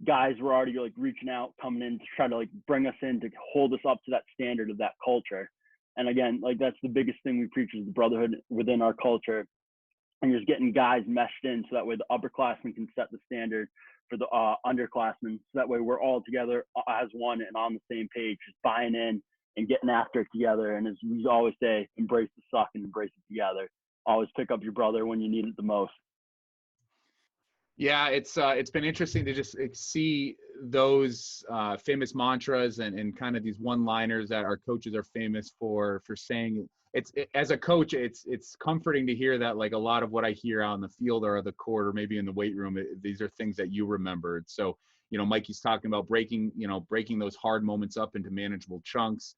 guys were already like reaching out, coming in to try to like bring us in to hold us up to that standard of that culture. And again, like that's the biggest thing we preach is the brotherhood within our culture. and just getting guys meshed in so that way the upperclassmen can set the standard for the underclassmen. So that way we're all together as one and on the same page, just buying in and getting after it together. And as we always say, embrace the suck and embrace it together. Always pick up your brother when you need it the most. Yeah, it's been interesting to just see those famous mantras and kind of these one-liners that our coaches are famous for saying. As a coach, it's comforting to hear that, like, a lot of what I hear out in the field or the court or maybe in the weight room, these are things that you remembered. So, Mikey's talking about breaking those hard moments up into manageable chunks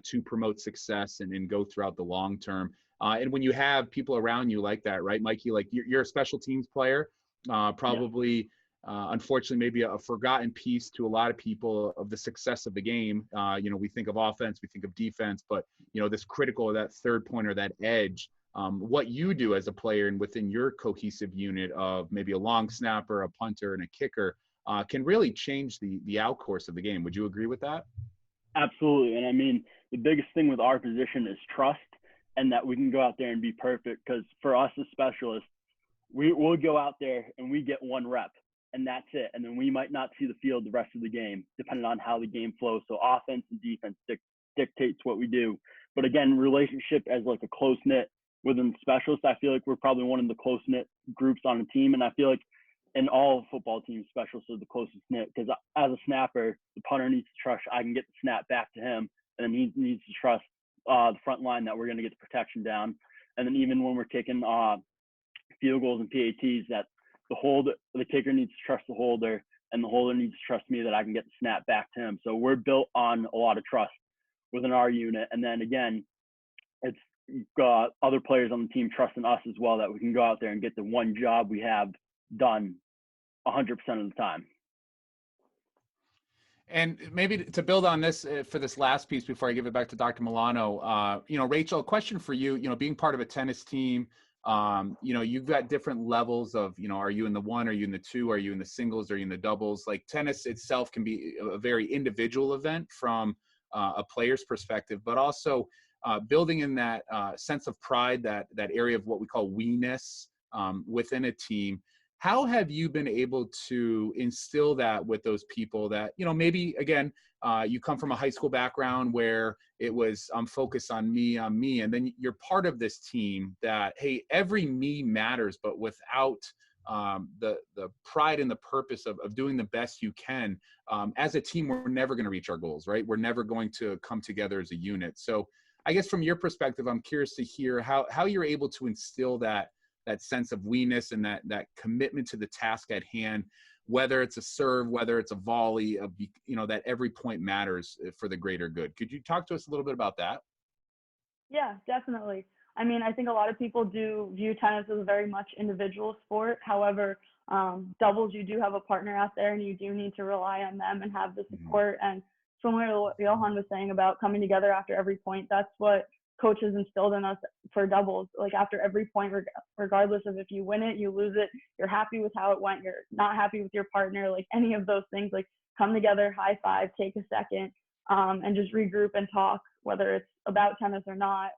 to promote success and go throughout the long term. And when you have people around you like that, right, Mikey, like you're a special teams player. Probably, unfortunately, maybe a forgotten piece to a lot of people of the success of the game. We think of offense, we think of defense, but this critical, that third point or that edge, what you do as a player and within your cohesive unit of maybe a long snapper, a punter, and a kicker can really change the outcourse of the game. Would you agree with that? Absolutely. And I mean, the biggest thing with our position is trust, and that we can go out there and be perfect, because for us as specialists, we'll go out there and we get one rep and that's it. And then we might not see the field the rest of the game, depending on how the game flows. So offense and defense dictates what we do. But again, relationship as like a close knit within specialists, I feel like we're probably one of the close knit groups on the team. And I feel like in all football teams, specialists are the closest knit, because as a snapper, the punter needs to trust I can get the snap back to him. And then he needs to trust the front line that we're going to get the protection down. And then even when we're kicking field goals and PATs, that the kicker needs to trust the holder, and the holder needs to trust me that I can get the snap back to him. So we're built on a lot of trust within our unit. And then again, it's got other players on the team trusting us as well, that we can go out there and get the one job we have done 100% of the time. And maybe to build on this for this last piece before I give it back to Dr. Milano, Rachel, a question for you, being part of a tennis team, you've got different levels of, are you in the one, are you in the two, are you in the singles, are you in the doubles? Like, tennis itself can be a very individual event from a player's perspective, but also building in that sense of pride, that area of what we call we-ness within a team. How have you been able to instill that with those people that, maybe, again, you come from a high school background where it was, I'm focused on me, and then you're part of this team that, hey, every me matters, but without the pride and the purpose of doing the best you can, as a team, we're never going to reach our goals, right? We're never going to come together as a unit. So I guess from your perspective, I'm curious to hear how you're able to instill that sense of we-ness and that commitment to the task at hand, whether it's a serve, whether it's a volley, that every point matters for the greater good. Could you talk to us a little bit about that? Yeah, definitely. I mean, I think a lot of people do view tennis as a very much individual sport. However, doubles, you do have a partner out there, and you do need to rely on them and have the support. And similar to what Johan was saying about coming together after every point, that's what coaches instilled in us for doubles. Like, after every point, regardless of if you win it, you lose it, you're happy with how it went, you're not happy with your partner, like any of those things, like come together, high five, take a second, and just regroup and talk, whether it's about tennis or not.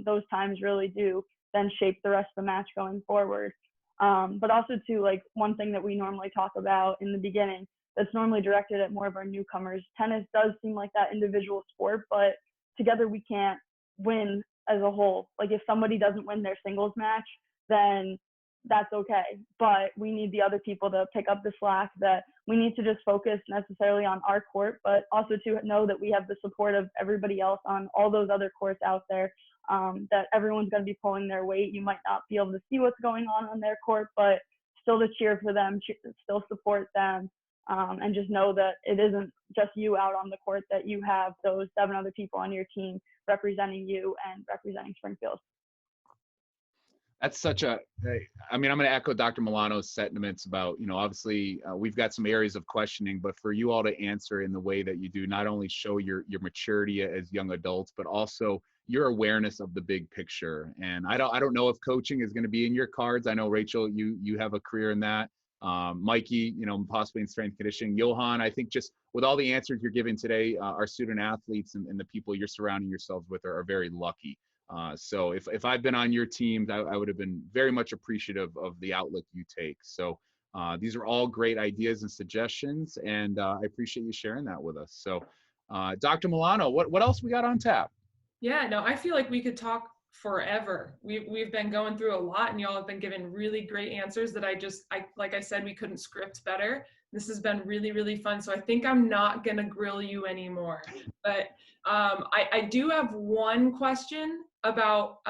Those times really do then shape the rest of the match going forward. But also too, like, one thing that we normally talk about in the beginning that's normally directed at more of our newcomers, tennis does seem like that individual sport, but together we can't win as a whole. Like, if somebody doesn't win their singles match, then that's okay, but we need the other people to pick up the slack, that we need to just focus necessarily on our court, but also to know that we have the support of everybody else on all those other courts out there, that everyone's going to be pulling their weight. You might not be able to see what's going on their court, but still to cheer for them, still support them, and just know that it isn't just you out on the court, that you have those 7 other people on your team representing you and representing Springfield. That's such a, I'm going to echo Dr. Milano's sentiments about, obviously we've got some areas of questioning, but for you all to answer in the way that you do, not only show your maturity as young adults, but also your awareness of the big picture. And I don't know if coaching is going to be in your cards. I know, Rachel, you have a career in that. Mikey, possibly in strength conditioning. Johan, I think just with all the answers you're giving today, our student athletes and the people you're surrounding yourselves with are very lucky. So if I've been on your team, I would have been very much appreciative of the outlook you take. So these are all great ideas and suggestions, and I appreciate you sharing that with us. So Dr. Milano, what else we got on tap? Yeah, no, I feel like we could talk forever. We've been going through a lot, and y'all have been giving really great answers that I like I said, we couldn't script better. This has been really, really fun. So I think I'm not gonna grill you anymore. But I do have one question about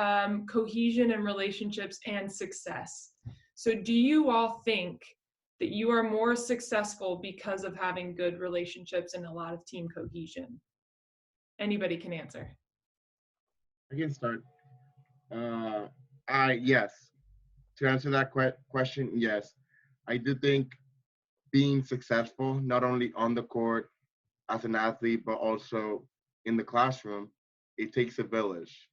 cohesion and relationships and success. So do you all think that you are more successful because of having good relationships and a lot of team cohesion? Anybody can answer. I can start. Yes. To answer that question, yes. I do think being successful, not only on the court as an athlete, but also in the classroom, it takes a village.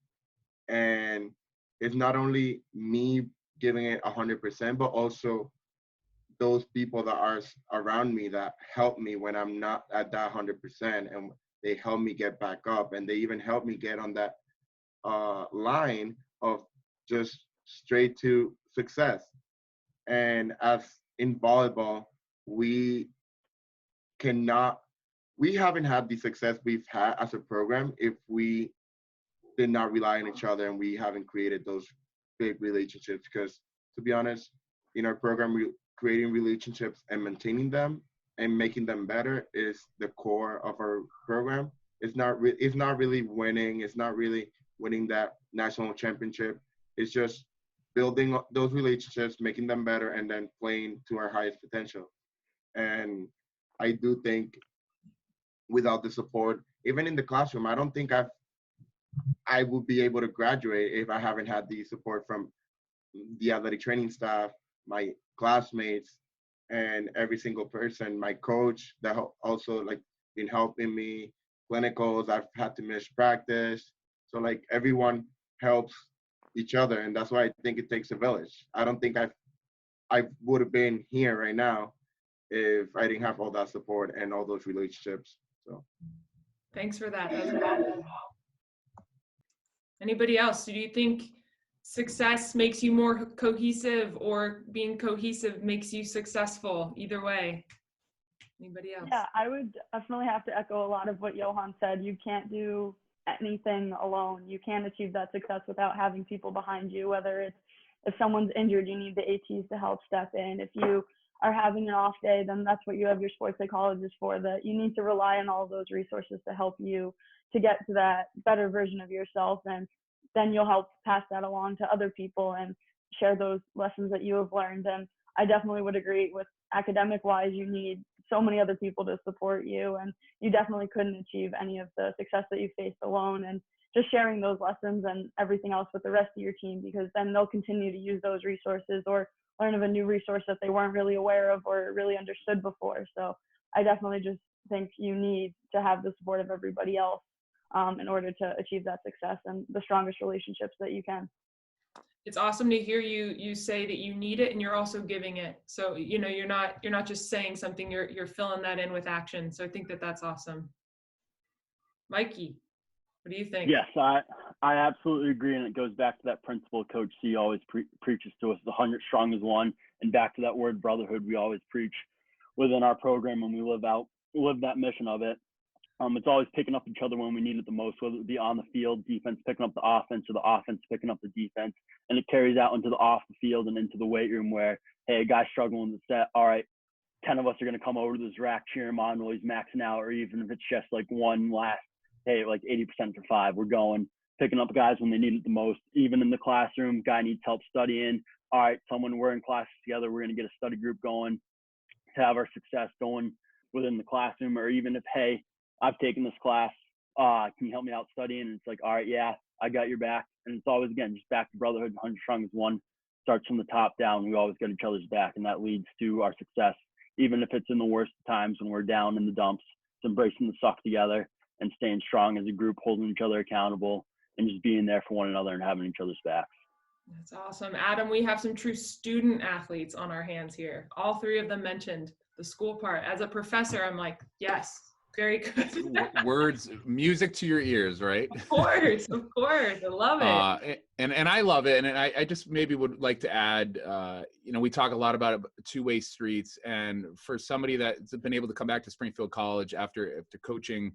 And it's not only me giving it 100%, but also those people that are around me that help me when I'm not at that 100%, and they help me get back up, and they even help me get on that line of just straight to success. And as in volleyball, we cannot, we haven't had the success we've had as a program if we did not rely on each other and we haven't created those big relationships. Because to be honest, in our program, creating relationships and maintaining them and making them better is the core of our program. It's not really winning. It's not really winning that national championship. It's just building those relationships, making them better, and then playing to our highest potential. And I do think without the support, even in the classroom, I don't think I would be able to graduate if I haven't had the support from the athletic training staff, my classmates, and every single person, my coach that also like been helping me, clinicals, I've had to miss practice. So like everyone helps each other, and that's why I think it takes a village. I don't think I would have been here right now if I didn't have all that support and all those relationships. So thanks for that. Anybody else? Do you think success makes you more cohesive, or being cohesive makes you successful? Either way. Anybody else? Yeah, I would definitely have to echo a lot of what Johan said. You can't do anything alone. You can't achieve that success without having people behind you, whether it's if someone's injured, you need the ATs to help step in. If you are having an off day, then that's what you have your sports psychologist for, that you need to rely on all those resources to help you to get to that better version of yourself. And then you'll help pass that along to other people and share those lessons that you have learned. And I definitely would agree with academic wise, you need so many other people to support you, and you definitely couldn't achieve any of the success that you faced alone. And just sharing those lessons and everything else with the rest of your team, because then they'll continue to use those resources or learn of a new resource that they weren't really aware of or really understood before. So I definitely just think you need to have the support of everybody else in order to achieve that success and the strongest relationships that you can. It's awesome to hear you say that you need it and you're also giving it. So, you know, you're not just saying something, you're filling that in with action. So I think that's awesome. Mikey, what do you think? Yes, I absolutely agree. And it goes back to that principle Coach C always preaches to us, the 100 strong is one. And back to that word brotherhood, we always preach within our program, and we live that mission of it. It's always picking up each other when we need it the most, whether it be on the field, defense picking up the offense, or the offense picking up the defense. And it carries out into the off the field and into the weight room where, hey, a guy's struggling with the set. All right, 10 of us are going to come over to this rack, cheer him on while he's maxing out, or even if it's just like one last, hey, like 80% for 5, we're going, picking up guys when they need it the most. Even in the classroom, guy needs help studying. All right, someone, we're in classes together, we're going to get a study group going to have our success going within the classroom. Or even if, hey, I've taken this class, can you help me out studying? And it's like, all right, yeah, I got your back. And it's always, again, just back to brotherhood. 100 strong is one. Starts from the top down. We always got each other's back, and that leads to our success. Even if it's in the worst times when we're down in the dumps, it's embracing the suck together and staying strong as a group, holding each other accountable, and just being there for one another and having each other's backs. That's awesome. Adam, we have some true student athletes on our hands here. All 3 of them mentioned the school part. As a professor, I'm like, yes, Very good. Words, music to your ears, right? Of course. I love it. And I love it. And I just maybe would like to add, we talk a lot about two-way streets, and for somebody that's been able to come back to Springfield College after coaching,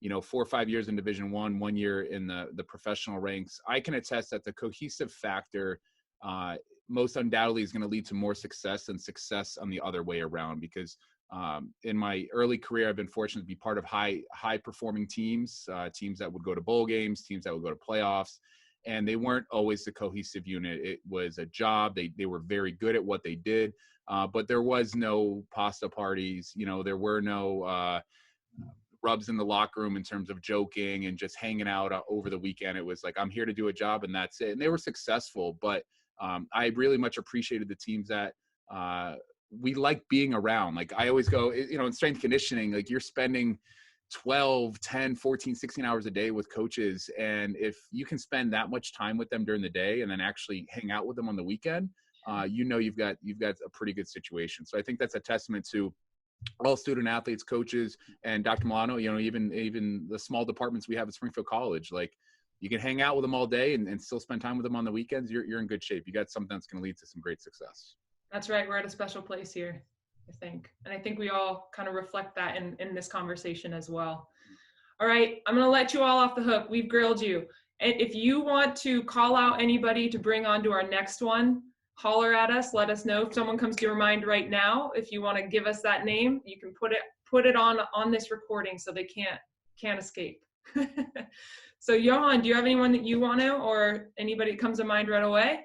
4 or 5 years in Division I, 1 year in the professional ranks, I can attest that the cohesive factor most undoubtedly is going to lead to more success than success on the other way around, because in my early career, I've been fortunate to be part of high performing teams, teams that would go to bowl games, teams that would go to playoffs, and they weren't always the cohesive unit. It was a job. They were very good at what they did, but there was no pasta parties. There were no rubs in the locker room in terms of joking and just hanging out over the weekend. It was like, I'm here to do a job and that's it. And they were successful, but I really much appreciated the teams that we like being around. Like I always go, in strength conditioning, like you're spending 12, 10, 14, 16 hours a day with coaches. And if you can spend that much time with them during the day and then actually hang out with them on the weekend, you've got a pretty good situation. So I think that's a testament to all student athletes, coaches, and Dr. Milano, even the small departments we have at Springfield College. Like you can hang out with them all day and still spend time with them on the weekends. You're in good shape. You got something that's going to lead to some great success. That's right. We're at a special place here, I think. And I think we all kind of reflect that in this conversation as well. All right. I'm going to let you all off the hook. We've grilled you. And if you want to call out anybody to bring on to our next one, holler at us. Let us know if someone comes to your mind right now. If you want to give us that name, you can put it on this recording so they can't escape. So Johan, do you have anyone that you want to, or anybody that comes to mind right away?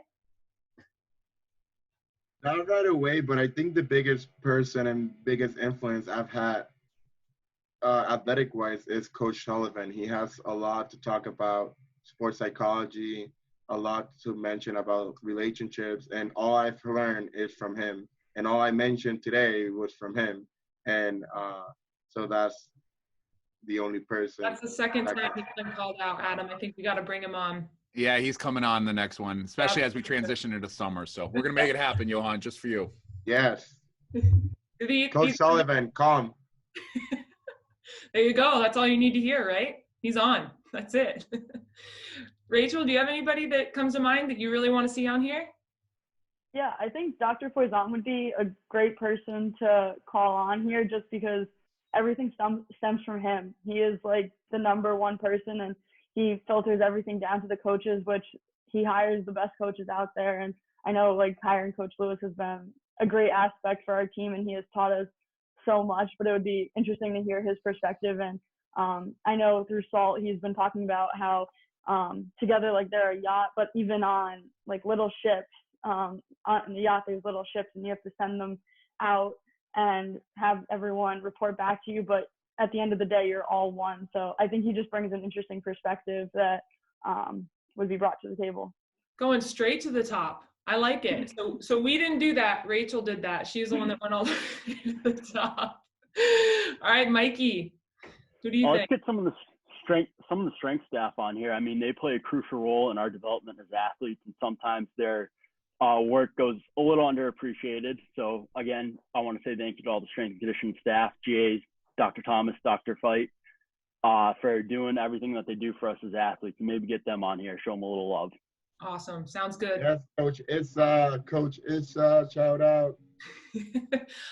Not right away, but I think the biggest person and biggest influence I've had athletic-wise is Coach Sullivan. He has a lot to talk about sports psychology, a lot to mention about relationships, and all I've learned is from him. And all I mentioned today was from him. And so that's the only person. That's the second time he's been called out, Adam. I think we got to bring him on. Yeah, he's coming on the next one, especially as we transition into summer. So we're going to make it happen, Johan, just for you. Yes. Coach Sullivan, come. There you go. That's all you need to hear, right? He's on. That's it. Rachel, do you have anybody that comes to mind that you really want to see on here? Yeah, I think Dr. Poison would be a great person to call on here just because everything stems from him. He is like the number one person, and he filters everything down to the coaches, which he hires the best coaches out there. And I know like hiring Coach Lewis has been a great aspect for our team, and he has taught us so much, but it would be interesting to hear his perspective. And I know through SALT, he's been talking about how together, like they're a yacht, but even on like little ships, on the yacht, there's little ships and you have to send them out and have everyone report back to you. But at the end of the day, you're all one. So I think he just brings an interesting perspective that would be brought to the table. Going straight to the top. I like it. So we didn't do that. Rachel did that. She's the one that went all the way to the top. All right, Mikey, who do you think? Let's get some of the strength staff on here. I mean, they play a crucial role in our development as athletes, and sometimes their work goes a little underappreciated. So again, I want to say thank you to all the strength and conditioning staff, GAs, Dr. Thomas, Dr. Fight, for doing everything that they do for us as athletes, and maybe get them on here, show them a little love. Awesome. Sounds good. Yes, Coach. It's shout out.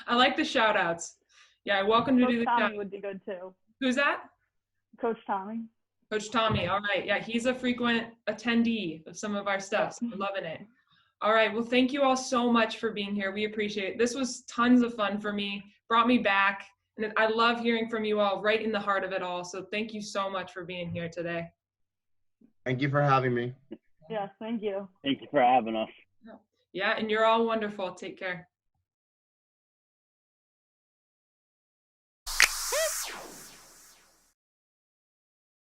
I like the shout outs. Yeah, welcome to Coach do the Tommy would be good too. Who's that? Coach Tommy. Coach Tommy. All right. Yeah, he's a frequent attendee of some of our stuff. So we're loving it. All right. Well, thank you all so much for being here. We appreciate it. This was tons of fun for me. Brought me back. And I love hearing from you all right in the heart of it all. So thank you so much for being here today. Thank you for having me. Yes, thank you. Thank you for having us. Yeah, and you're all wonderful. Take care.